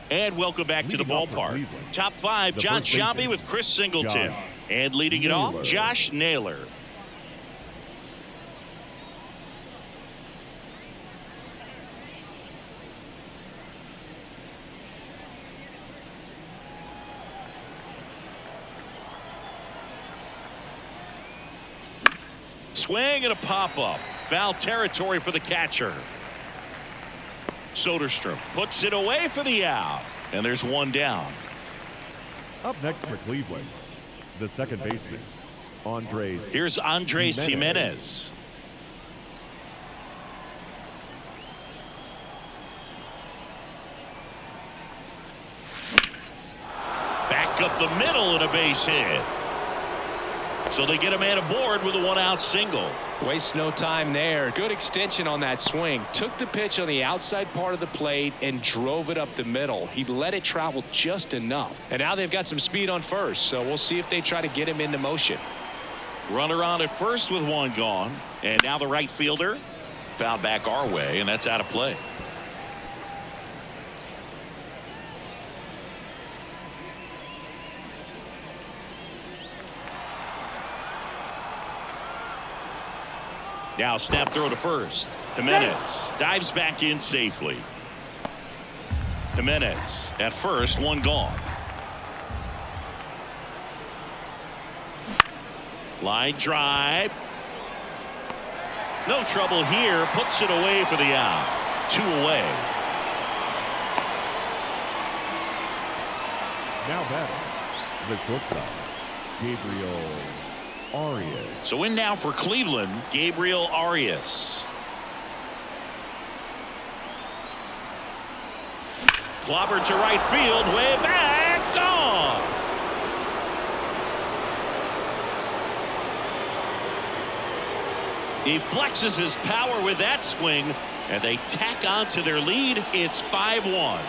And welcome back to the ballpark. Top 5, John Sciambi with Chris Singleton. And leading it off, Josh Naylor. Swing and a pop-up. Foul territory for the catcher. Soderstrom puts it away for the out. And there's one down. Up next for Cleveland, the second baseman, Andres. Here's Andres Jimenez. Back up the middle and a base hit. So they get a man aboard with a one-out single. Waste no time there. Good extension on that swing. Took the pitch on the outside part of the plate and drove it up the middle. He let it travel just enough. And now they've got some speed on first, so we'll see if they try to get him into motion. Runner on at first with one gone. And now the right fielder fouled back our way, and that's out of play. Now snap throw to first. Jimenez dives back in safely. Jimenez at first, one gone. Line drive. No trouble here. Puts it away for the out. 2 away. Now batting, the shortstop, Gabriel Arias. So in now for Cleveland, Gabriel Arias. Clobbered to right field, way back, gone. He flexes his power with that swing, and they tack on to their lead. It's 5-1.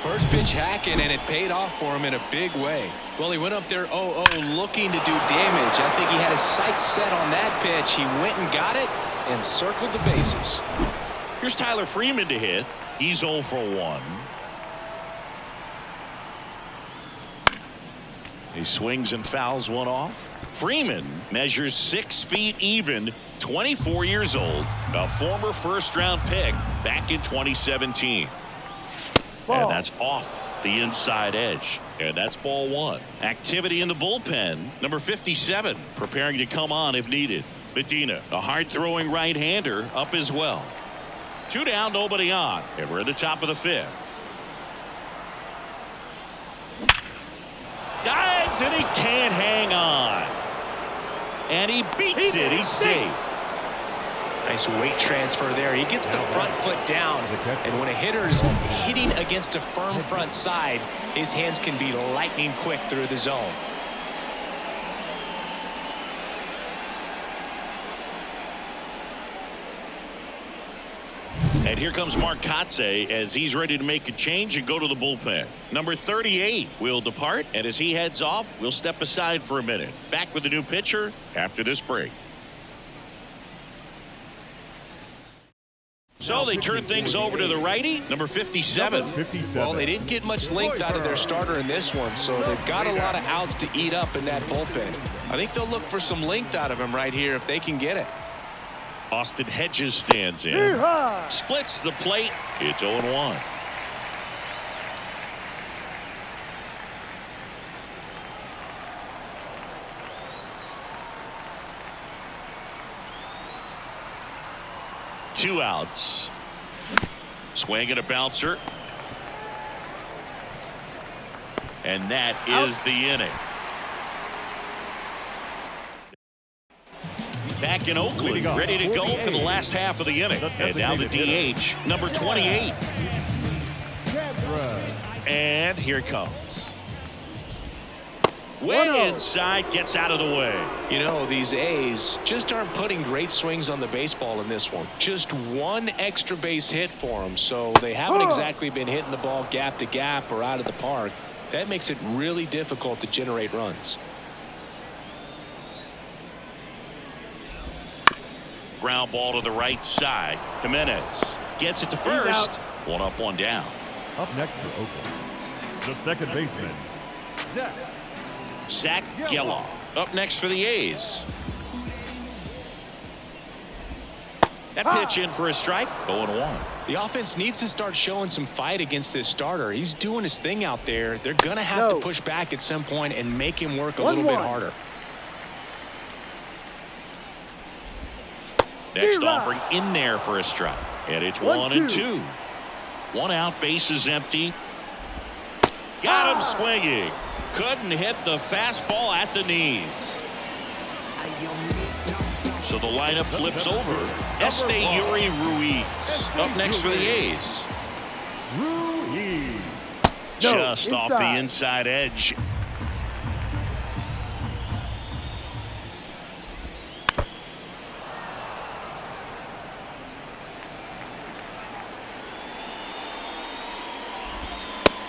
First pitch hacking, and it paid off for him in a big way. Well, he went up there 0-0 looking to do damage. I think he had his sights set on that pitch. He went and got it and circled the bases. Here's Tyler Freeman to hit. He's 0 for 1. He swings and fouls one off. Freeman measures 6 feet even, 24 years old, a former first-round pick back in 2017. And that's off the inside edge. And that's ball 1. Activity in the bullpen. Number 57 preparing to come on if needed. Medina, a hard-throwing right-hander, up as well. 2 down, nobody on. And we're at the top of the 5th. Dives and he can't hang on. And he beats it. He's safe. Nice weight transfer there. He gets the front foot down, and when a hitter's hitting against a firm front side, his hands can be lightning quick through the zone. And here comes Mark Kotze as he's ready to make a change and go to the bullpen. Number 38 will depart, and as he heads off, we'll step aside for a minute. Back with the new pitcher after this break. So they turn things over to the righty, number 57. Well, they didn't get much length out of their starter in this one, so they've got a lot of outs to eat up in that bullpen. I think they'll look for some length out of him right here if they can get it. Austin Hedges stands in. Splits the plate. It's 0-1. Two outs. Swing and a bouncer. And that is the inning. Back in Oakland, ready to go for the last half of the inning. And now the DH, number 28. And here it comes. Way inside, gets out of the way. You know, these A's just aren't putting great swings on the baseball in this one. Just one extra base hit for them, so they haven't exactly been hitting the ball gap to gap or out of the park. That makes it really difficult to generate runs. Ground ball to the right side. Jimenez gets it to first. One up, one down. Up next for Oakland, The second baseman, Zach Geloff up next for the A's. That pitch in for a strike. 0-1. The offense needs to start showing some fight against this starter. He's doing his thing out there. They're going to have to push back at some point and make him work a little bit harder. Next offering in there for a strike. And it's 1-2. One out, bases empty. Got him swinging. Couldn't hit the fastball at the knees. So the lineup flips over. Yuri Ruiz up next for the A's. Ruiz. Just off the inside edge.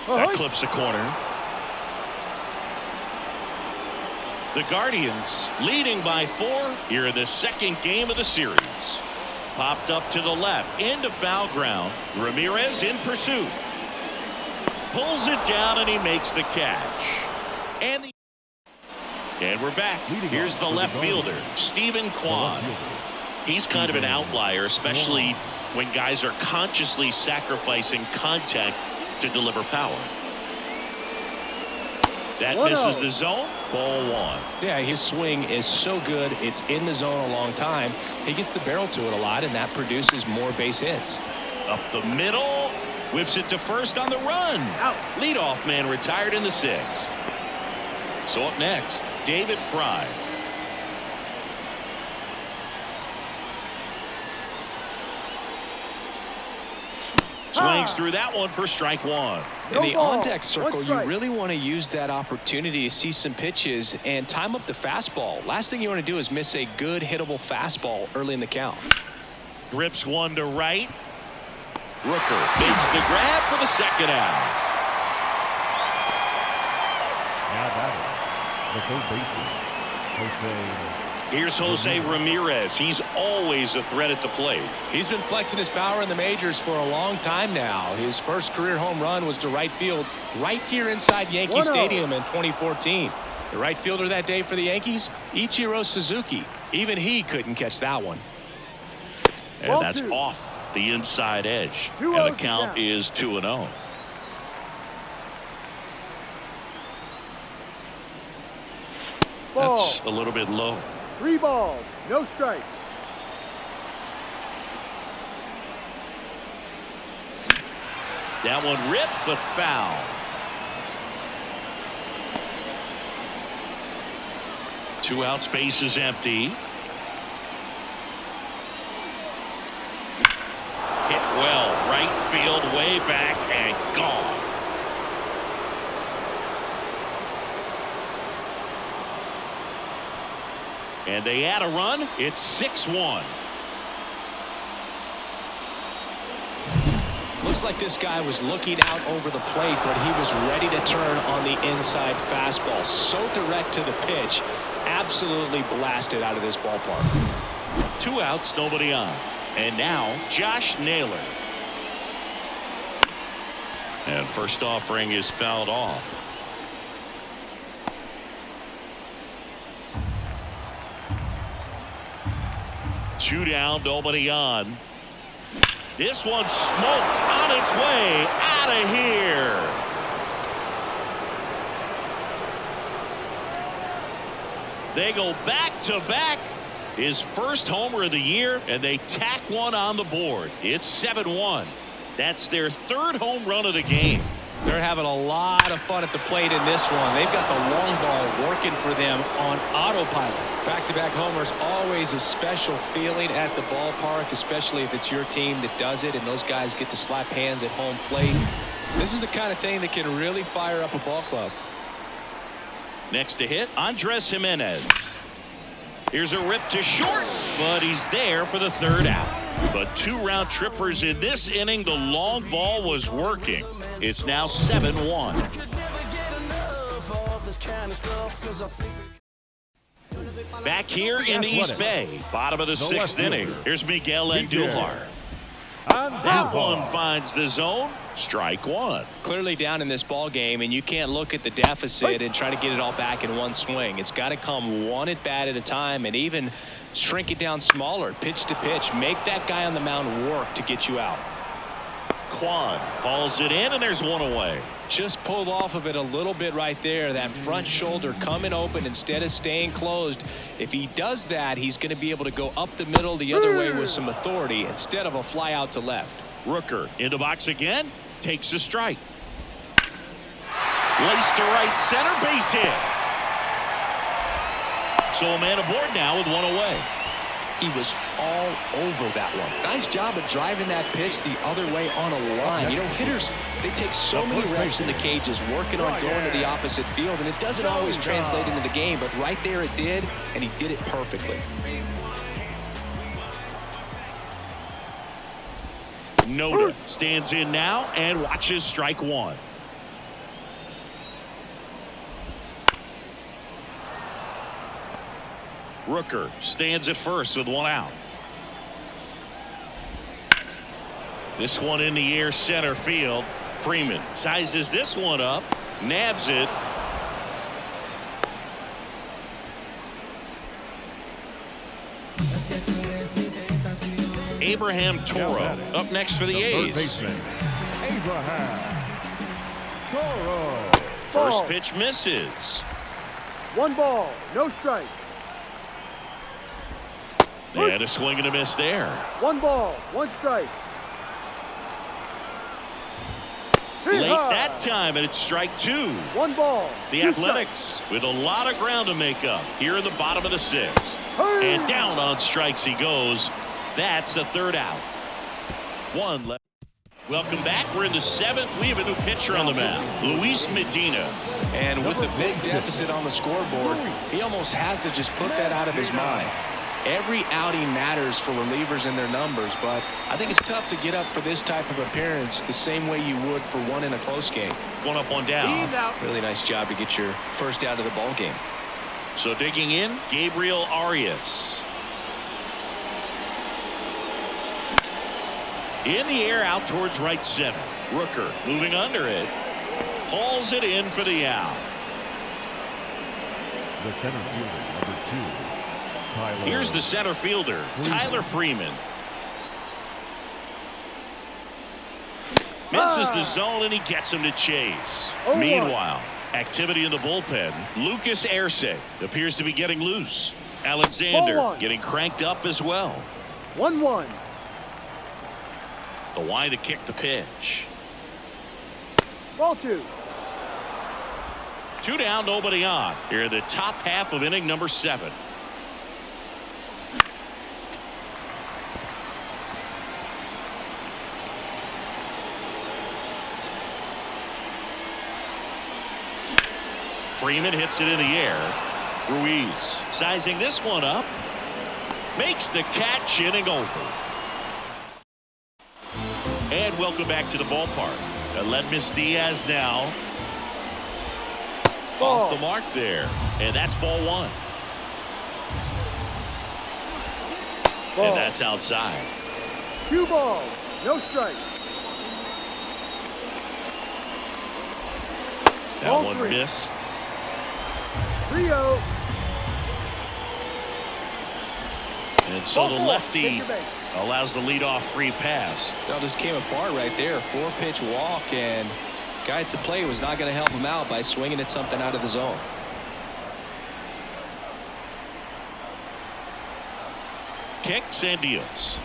That clips the corner. The Guardians leading by 4 here in the second game of the series. Popped up to the left into foul ground. Ramirez in pursuit. Pulls it down and he makes the catch. And we're back. Here's the left fielder, Stephen Kwan. He's kind of an outlier, especially when guys are consciously sacrificing contact to deliver power. That misses the zone. Ball 1. Yeah, his swing is so good. It's in the zone a long time. He gets the barrel to it a lot, and that produces more base hits. Up the middle. Whips it to first on the run. Out. Leadoff man retired in the 6th. So up next, David Fry. Swings through that one for strike 1. In the on-deck circle, you really want to use that opportunity to see some pitches and time up the fastball. Last thing you want to do is miss a good hittable fastball early in the count. Grips one to right. Rooker makes the grab for the second out. Now batting, the third baseman, Jose. Here's Jose Ramirez. He's always a threat at the plate. He's been flexing his power in the majors for a long time now. His first career home run was to right field right here inside Yankee Stadium in 2014. The right fielder that day for the Yankees, Ichiro Suzuki. Even he couldn't catch that one. And that's off the inside edge. And the count is 2-0. That's a little bit low. 3 balls, no strikes. That one ripped but foul. Two outs, base is empty. Hit well, right field, way back and gone. And they add a run. It's 6-1. Looks like this guy was looking out over the plate, but he was ready to turn on the inside fastball. So direct to the pitch. Absolutely blasted out of this ballpark. 2 outs, nobody on. And now Josh Naylor. And first offering is fouled off. Two down, nobody on. This one smoked on its way out of here. They go back to back. His first homer of the year, and they tack one on the board. It's 7-1. That's their 3rd home run of the game. They're having a lot of fun at the plate in this one. They've got the long ball working for them on autopilot. Back-to-back homers, always a special feeling at the ballpark, especially if it's your team that does it and those guys get to slap hands at home plate. This is the kind of thing that can really fire up a ball club. Next to hit, Andres Jimenez. Here's a rip to short, but he's there for the 3rd out. But 2 round trippers in this inning. The long ball was working. It's now 7-1. Back here in the East Bay, bottom of the 6th inning. Here's Miguel Andujar. That one finds the zone. Strike one. Clearly down in this ball game, and you can't look at the deficit and try to get it all back in one swing. It's got to come one at bat at a time, and even shrink it down smaller, pitch to pitch. Make that guy on the mound work to get you out. Quan hauls it in, and there's one away. Just pulled off of it a little bit right there. That front shoulder coming open instead of staying closed. If he does that, he's going to be able to go up the middle the other way with some authority instead of a fly out to left. Rooker in the box again. Takes a strike. Lace to right center, base hit. So a man aboard now with one away. He was all over that one. Nice job of driving that pitch the other way on a line. You know, hitters, they take so many reps in the cages working on going to the opposite field, and it doesn't always translate into the game, but right there it did, and he did it perfectly. Noda stands in now and watches strike one. Rooker stands at first with one out. This one in the air center field. Freeman sizes this one up, nabs it. Abraham Toro up next for the A's. Baseman, Abraham Toro. First pitch misses. 1 ball, no strike. They had a swing and a miss there. 1 ball, 1 strike. Late that time, and it's strike 2. 1 ball. The 2 Athletics with a lot of ground to make up here in the bottom of the 6th. Hey! And down on strikes he goes. That's the 3rd out. 1 left. Welcome back. We're in the 7th. We have a new pitcher on the mound, Luis Medina. And with the big deficit on the scoreboard, he almost has to just put that out of his mind. Every outing matters for relievers and their numbers, but I think it's tough to get up for this type of appearance the same way you would for one in a close game. 1 up, 1 down. Really nice job to get your first out of the ball game. So digging in, Gabriel Arias. In the air out towards right center. Rooker moving under it. Hauls it in for the out. The center fielder, number 2. Tyler. Here's the center fielder, Tyler Freeman. Misses the zone, and he gets him to chase. Meanwhile, activity in the bullpen. Lucas Erce appears to be getting loose. Alexander getting cranked up as well. 1-1. The wide to kick the pitch. Ball 2. 2 down, nobody on. Here in the top half of inning number 7. Freeman hits it in the air. Ruiz sizing this one up. Makes the catch, inning over. And welcome back to the ballpark. Aledmus Diaz now. Off the mark there. And that's ball 1. And that's outside. 2 balls, no strike. That Ball one 3. missed. 3-0. And so the lefty Take your base. allows the leadoff free pass. That just came apart right there. 4-pitch walk, and guy at the plate was not going to help him out by swinging at something out of the zone. Kicks and deals.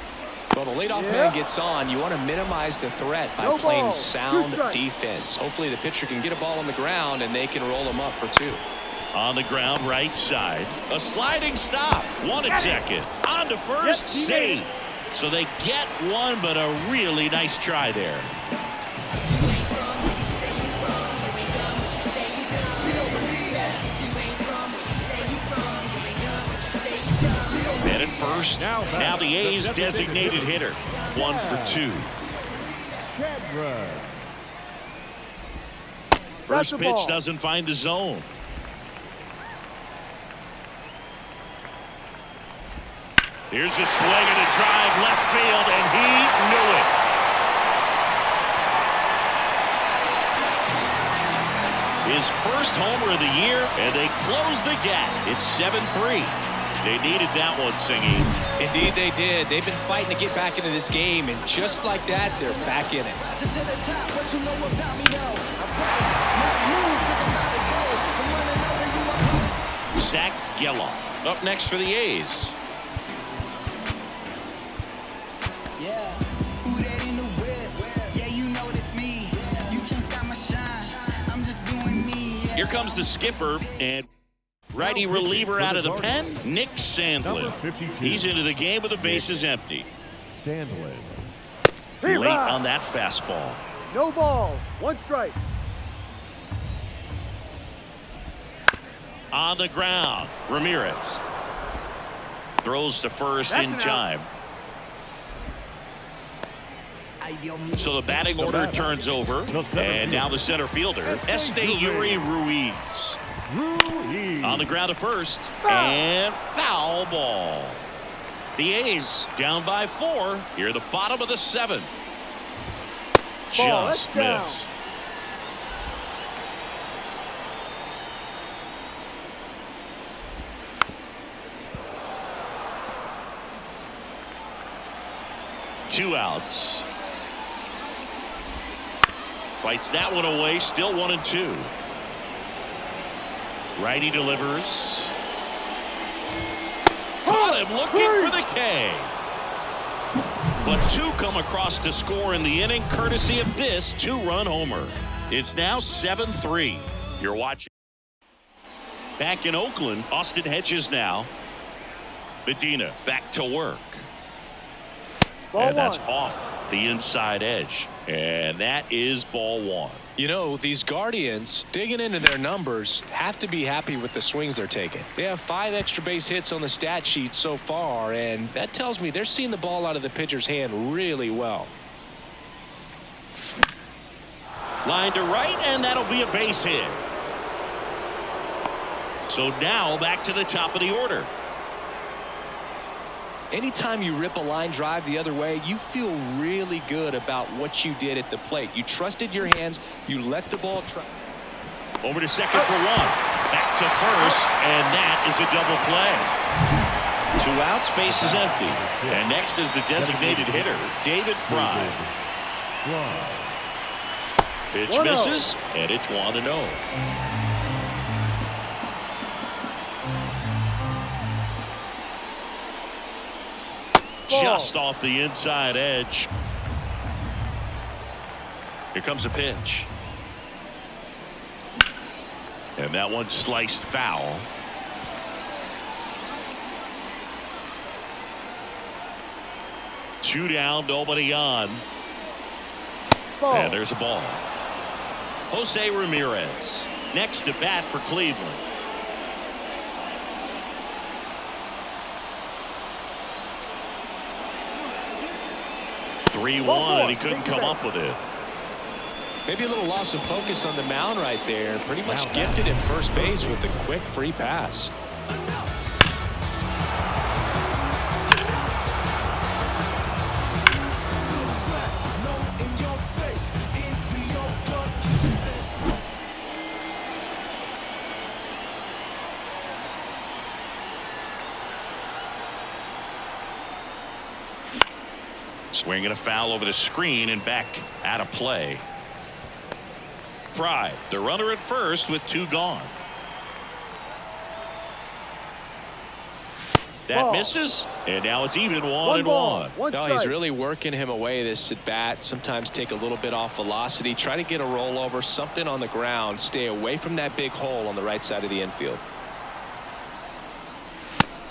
Well, the leadoff man gets on. You want to minimize the threat by No playing ball. sound 2 strikes. defense. Hopefully the pitcher can get a ball on the ground and they can roll him up for 2. On the ground, right side. A sliding stop. 1 at second. On to first, Yep, safe. So they get one, but a really nice try there. And at first, now the A's designated hitter. 1 for 2. Kedra. First the pitch ball. doesn't find the zone. Here's a swing and a drive left field, and he knew it. His first homer of the year, and they close the gap. It's 7-3. They needed that one, Singy. Indeed they did. They've been fighting to get back into this game, and just like that, they're back in it. Zach Geloff up next for the A's. Here comes the skipper and righty reliever out of the pen, Nick Sandlin. He's into the game with the bases empty. Sandlin. Late on that fastball. No balls. 1 strike. On the ground, Ramirez throws to first in time. So the batting order turns over, and now the center fielder, Yuri Ruiz. On the ground to first, and foul ball. The A's down by 4. Here at the bottom of the 7th. Just missed. Two outs. Fights that one away. Still 1-2. Righty delivers. Caught him looking for the K. But 2 come across to score in the inning, courtesy of this 2-run homer. It's now 7-3. You're watching. Back in Oakland, Austin Hedges now. Medina back to work. And that's off the inside edge. And that is ball 1. You know, these Guardians, digging into their numbers, have to be happy with the swings they're taking. They have 5 extra base hits on the stat sheet so far, and that tells me they're seeing the ball out of the pitcher's hand really well. Line to right, and that'll be a base hit. So now back to the top of the order. Anytime you rip a line drive the other way, you feel really good about what you did at the plate. You trusted your hands. You let the ball try. Over to second for 1. Back to first, and that is a double play. 2 outs, base is empty. And next is the designated hitter, David Fry. Pitch misses, and it's 1-0. Just off the inside edge. Here comes a pitch. And that one sliced foul. Two down, nobody on. And there's a ball. Jose Ramirez next to bat for Cleveland. (3-1), and he couldn't come up with it. Maybe a little loss of focus on the mound right there. Pretty much gifted at first base with a quick free pass. Swinging a foul over the screen and back out of play. Fry, the runner at first with 2 gone. That misses, and now it's even 1-1. No, he's really working him away this at bat. Sometimes take a little bit off velocity, try to get a rollover, something on the ground. Stay away from that big hole on the right side of the infield.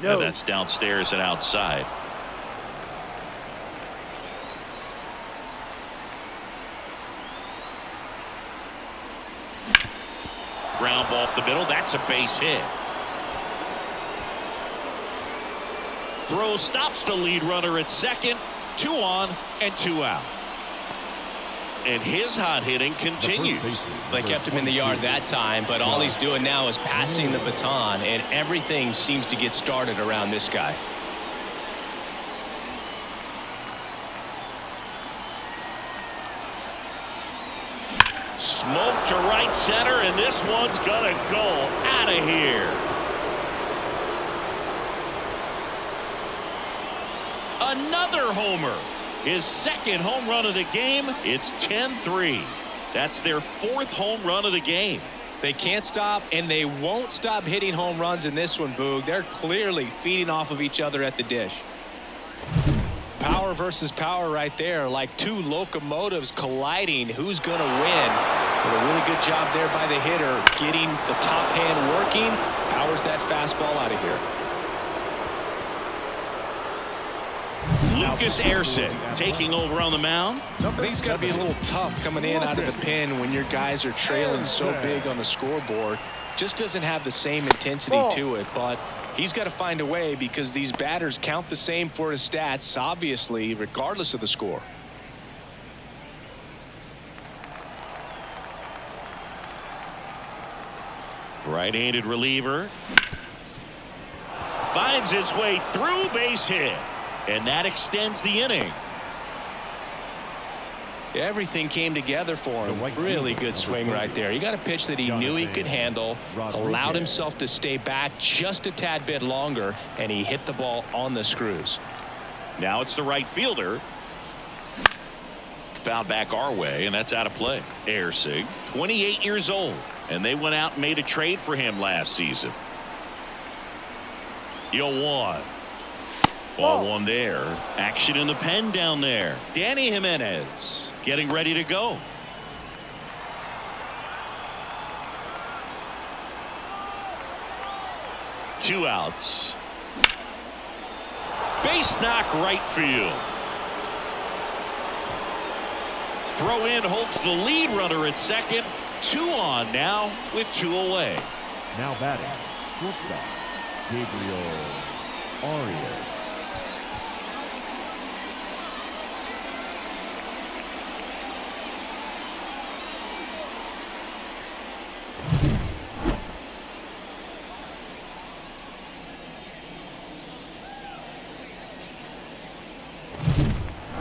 No. That's downstairs and outside. Ground ball up the middle. That's a base hit. Throw stops the lead runner at second. 2 on and 2 out. And his hot hitting continues. They kept him in the yard that time, but all he's doing now is passing the baton, and everything seems to get started around this guy. to right center, and this one's gonna go out of here. Another homer. His second home run of the game. It's 10-3. That's their fourth home run of the game. They can't stop, and they won't stop hitting home runs in this one, Boog. They're clearly feeding off of each other at the dish. Power versus power right there, like two locomotives colliding. Who's going to win? But a really good job there by the hitter, getting the top hand working. Powers that fastball out of here. Lucas Erceg taking over on the mound. I think it's got to be a little tough coming in out of the pen when your guys are trailing so big on the scoreboard. Just doesn't have the same intensity to it, but he's got to find a way because these batters count the same for his stats, obviously, regardless of the score. Right-handed reliever. Finds its way through, base hit. And that extends the inning. Everything came together for him. Really good swing right there. He got a pitch that he knew he could handle, allowed himself to stay back just a tad bit longer, and he hit the ball on the screws. Now it's the right fielder. Fouled back our way, and that's out of play. Erceg, 28 years old, and they went out and made a trade for him last season. 0-1. Ball one there. Action in the pen down there. Danny Jimenez getting ready to go. Two outs. Base knock right field. Throw in holds the lead runner at second. 2 on now with 2 away. Now batting, shortstop, Gabriel Arias.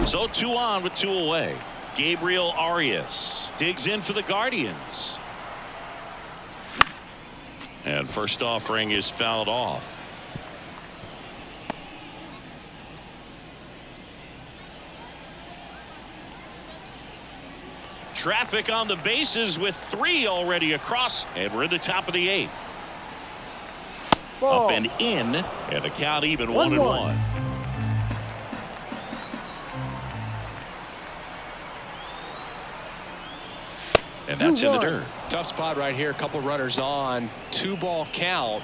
So 2 on with 2 away. Gabriel Arias digs in for the Guardians. And first offering is fouled off. Traffic on the bases with 3 already across, and we're in the top of the 8th. Up and in, and the count even 1-1. And that's in the dirt. Tough spot right here. A couple runners on. 2-ball count.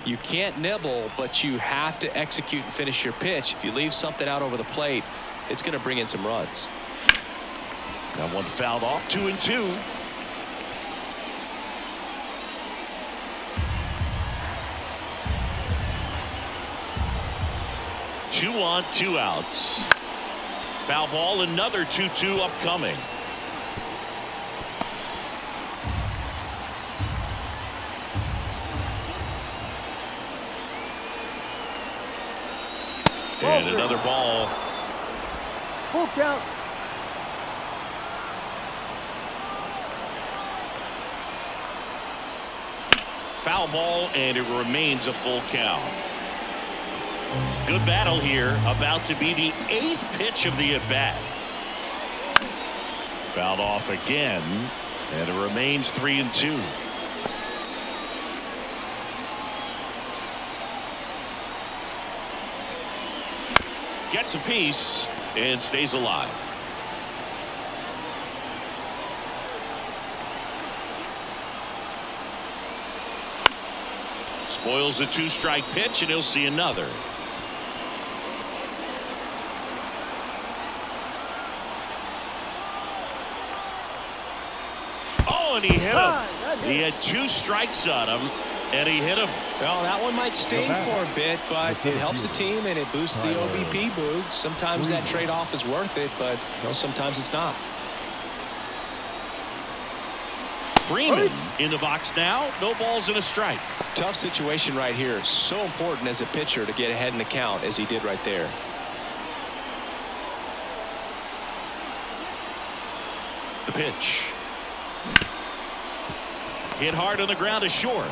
You can't nibble, but you have to execute and finish your pitch. If you leave something out over the plate, it's going to bring in some runs. That one fouled off. 2-2. Two on, 2 outs. Foul ball, another 2-2 upcoming. And another ball. Full count. Foul ball, and it remains a full count. Good battle here. About to be the 8th pitch of the at-bat. Fouled off again, and it remains 3-2. Gets a piece and stays alive. Spoils the 2-strike pitch, and he'll see another. Oh, and he hit him. He had 2 strikes on him, and he hit him. Well, that one might sting for a bit, but it helps the team and it boosts the OBP, Boog. Sometimes that trade-off is worth it, but sometimes it's not. Freeman in the box now. No balls and a strike. Tough situation right here. So important as a pitcher to get ahead in the count as he did right there. The pitch. Hit hard on the ground to short.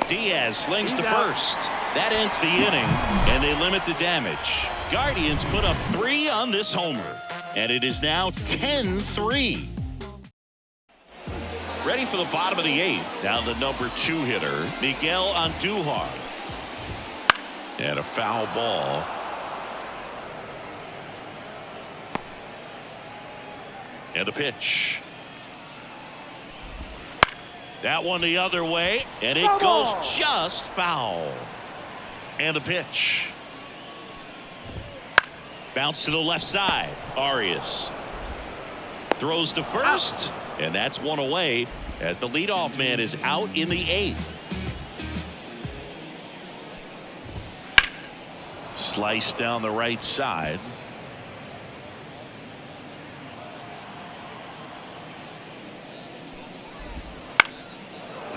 Diaz slings to first. That ends the inning, and they limit the damage. Guardians put up 3 on this homer, and it is now 10-3. Ready for the bottom of the 8th. Down the number 2 hitter, Miguel Andujar. And a foul ball. And a pitch. That one the other way, and it goes just foul. And the pitch. Bounce to the left side. Arias throws to first, and that's one away as the leadoff man is out in the 8th. Slice down the right side.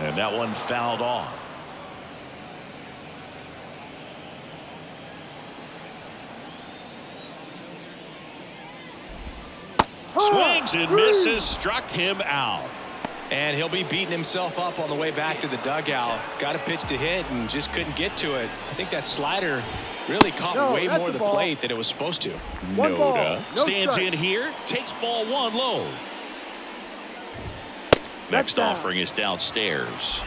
And that one fouled off. Swings and misses, struck him out. And he'll be beating himself up on the way back to the dugout. Got a pitch to hit and just couldn't get to it. I think that slider really caught way more of the plate than it was supposed to. Noda stands in here, takes ball 1 low. Next offering is downstairs.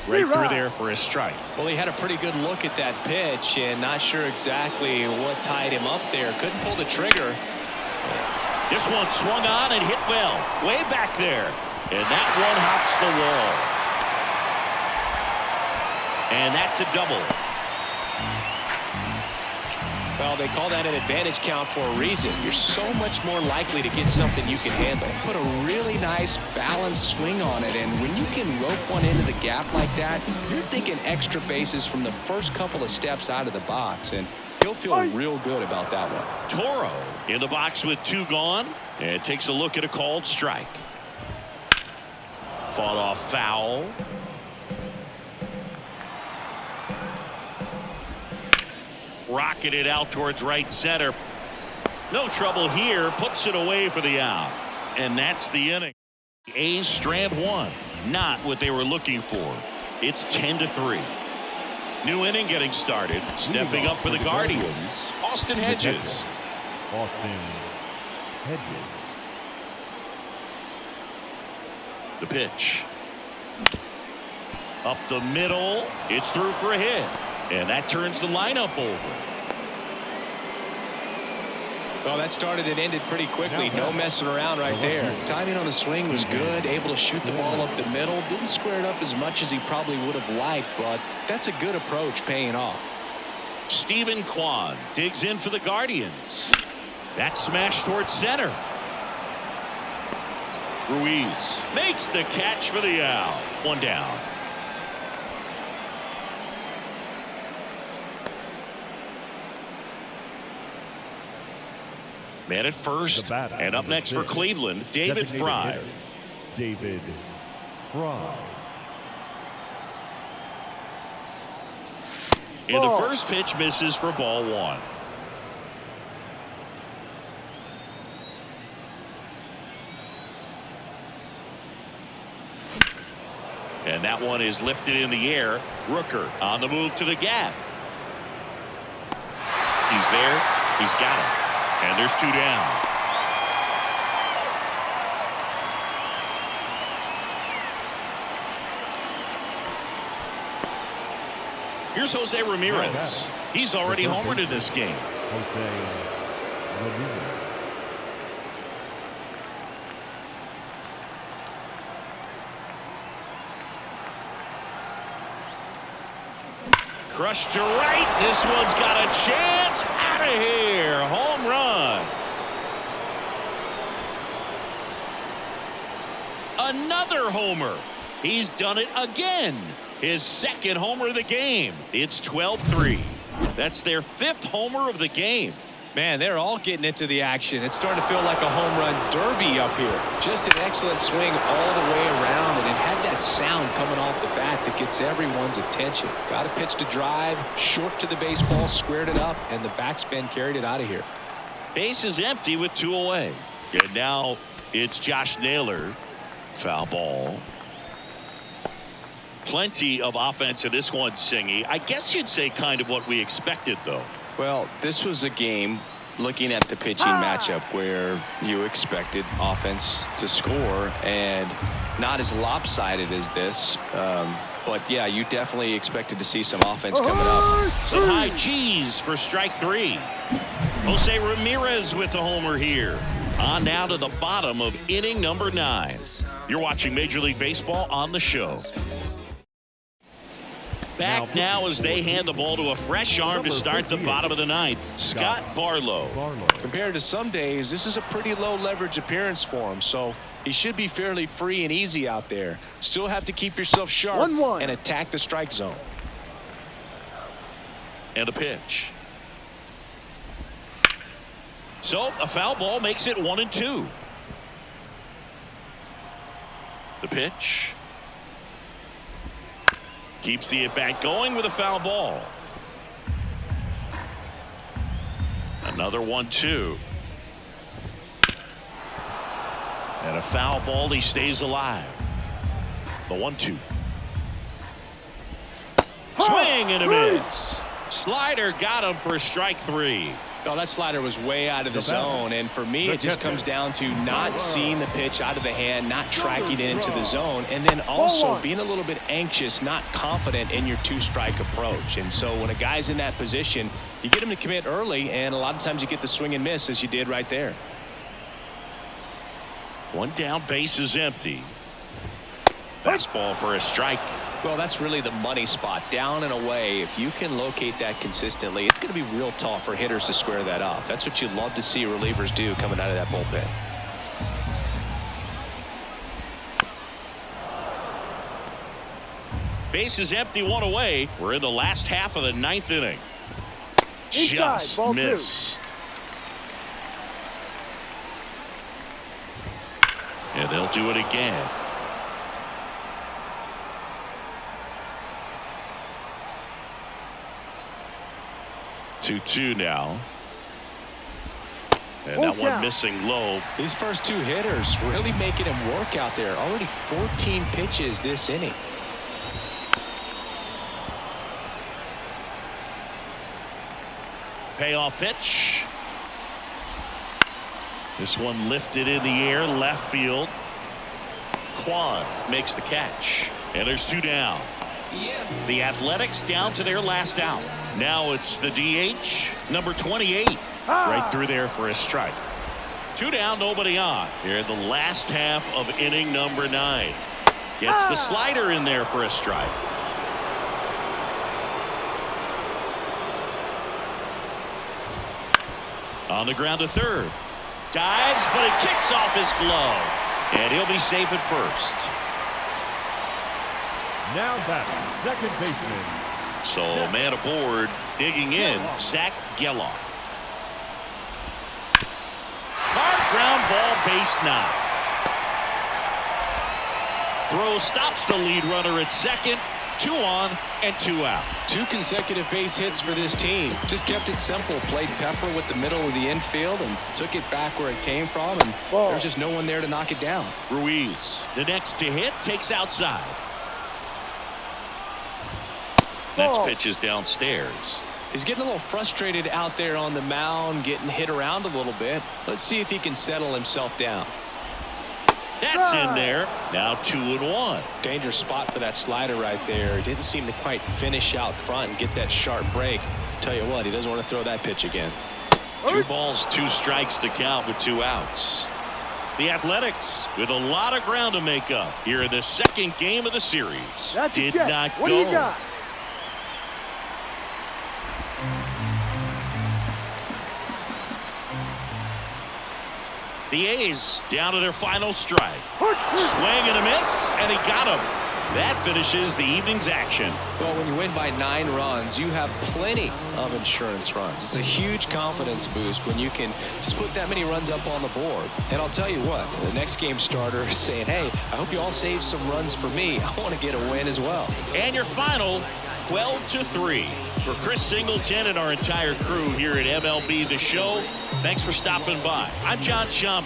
Right through there for a strike. Well, he had a pretty good look at that pitch and not sure exactly what tied him up there. Couldn't pull the trigger. This one swung on and hit well. Way back there. And that one hops the wall. And that's a double. Well, they call that an advantage count for a reason. You're so much more likely to get something you can handle. Put a really nice balanced swing on it, and when you can rope one into the gap like that, you're thinking extra bases from the first couple of steps out of the box, and he'll feel real good about that one. Toro in the box with 2 gone, and takes a look at a called strike. Fought off foul. Rocketed out towards right center. No trouble here. Puts it away for the out. And that's the inning. The A's strand 1. Not what they were looking for. It's 10-3. New inning getting started. Stepping up for the Guardians, Austin Hedges. Austin Hedges. The pitch. Up the middle. It's through for a hit. And that turns the lineup over. Well, that started and ended pretty quickly. No messing around right there. Timing on the swing was good. Able to shoot the ball up the middle. Didn't square it up as much as he probably would have liked, but that's a good approach paying off. Steven Kwan digs in for the Guardians. That smash towards center. Ruiz makes the catch for the out. 1 down. Man at first, and up next for Cleveland, David Fry. David Fry. And the first pitch misses for ball 1. And that one is lifted in the air. Rooker on the move to the gap. He's there. He's got it. And there's 2 down. Here's Jose Ramirez. He's already homered in this game. Jose Ramirez. Crushed to right. This one's got a chance. Out of here. Home run. Another homer. He's done it again. His 2nd homer of the game. It's 12-3. That's their 5th homer of the game. Man, they're all getting into the action. It's starting to feel like a home run derby up here. Just an excellent swing all the way around, and it had that sound coming off the bat that gets everyone's attention. Got a pitch to drive, short to the baseball, squared it up, and the backspin carried it out of here. Base is empty with 2 away. And now it's Josh Naylor. Foul ball. Plenty of offense in this one, Singy. I guess you'd say kind of what we expected, though. Well, this was a game, looking at the pitching matchup, where you expected offense to score, and not as lopsided as this. But yeah, you definitely expected to see some offense coming up. Some high cheese for strike 3. Jose Ramirez with the homer here. On now to the bottom of inning number 9. You're watching Major League Baseball on the show. Back now as they hand the ball to a fresh arm to start the bottom of the 9th. Scott Barlow. Compared to some days, this is a pretty low leverage appearance for him, so he should be fairly free and easy out there. Still have to keep yourself sharp and attack the strike zone. And a pitch. So a foul ball makes it 1-2. The pitch. Keeps the at-bat going with a foul ball. Another 1-2. And a foul ball. He stays alive. The 1-2. Swing and a miss. Slider got him for strike 3. Oh, that slider was way out of the zone, and for me it just comes down to not seeing the pitch out of the hand, not tracking it into the zone, and then also being a little bit anxious, not confident in your 2-strike approach. And so when a guy's in that position, you get him to commit early, and a lot of times you get the swing and miss, as you did right there. One down, base is empty. Fastball for a strike. Well, that's really the money spot, down and away. If you can locate that consistently, it's going to be real tough for hitters to square that up. That's what you love to see relievers do coming out of that bullpen. Base is empty, 1 away. We're in the last half of the 9th inning. Just missed. And they'll do it again. Two now. And that one missing low. These first 2 hitters really making him work out there. Already 14 pitches this inning. Payoff pitch. This one lifted in the air, left field. Kwan makes the catch. And there's 2 down. The Athletics down to their last out. Now it's the DH, number 28. Right through there for a strike. 2 down, nobody on. Here in the last half of inning number 9. Gets the slider in there for a strike. On the ground to third. Dives, but it kicks off his glove. And he'll be safe at first. Now batting, second baseman. So man aboard, digging in, Zach Geloff. Hard ground ball, base knock. Throw stops the lead runner at second. 2 on and 2 out. 2 consecutive base hits for this team. Just kept it simple. Played pepper with the middle of the infield and took it back where it came from. And there's just no one there to knock it down. Ruiz, the next to hit, takes outside. Next pitch is downstairs. He's getting a little frustrated out there on the mound, getting hit around a little bit. Let's see if he can settle himself down. That's in there. Now 2-1. Dangerous spot for that slider right there. Didn't seem to quite finish out front and get that sharp break. Tell you what, he doesn't want to throw that pitch again. 2 balls, 2 strikes to count with 2 outs. The Athletics with a lot of ground to make up here in the second game of the series. Did not go. What do you got? The A's down to their final strike. Swing and a miss, and he got him. That finishes the evening's action. Well, when you win by 9 runs, you have plenty of insurance runs. It's a huge confidence boost when you can just put that many runs up on the board. And I'll tell you what, the next game starter is saying, hey, I hope you all save some runs for me. I want to get a win as well. And your final, 12-3. For Chris Singleton and our entire crew here at MLB The Show, thanks for stopping by. I'm John Shambi.